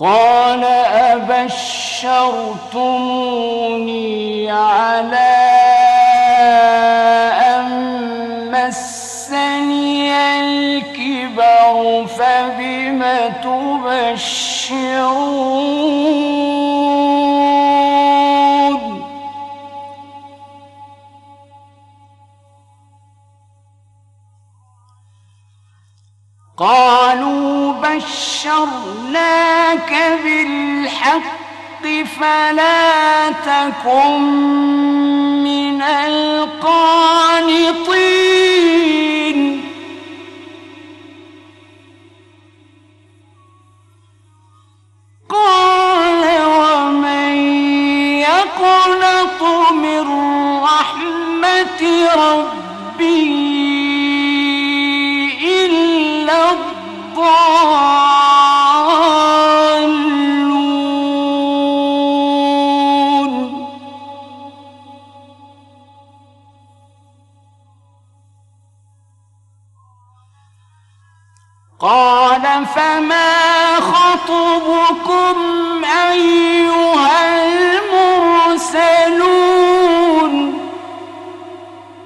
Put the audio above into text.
قال أبشرتموني على أن مسني الكبر فبم تبشرون قالوا بشرناك بالحق فلا تكن من القانطين قال ومن يقنط من رحمة ربه إلا الضالون قال فما خطبكم أيها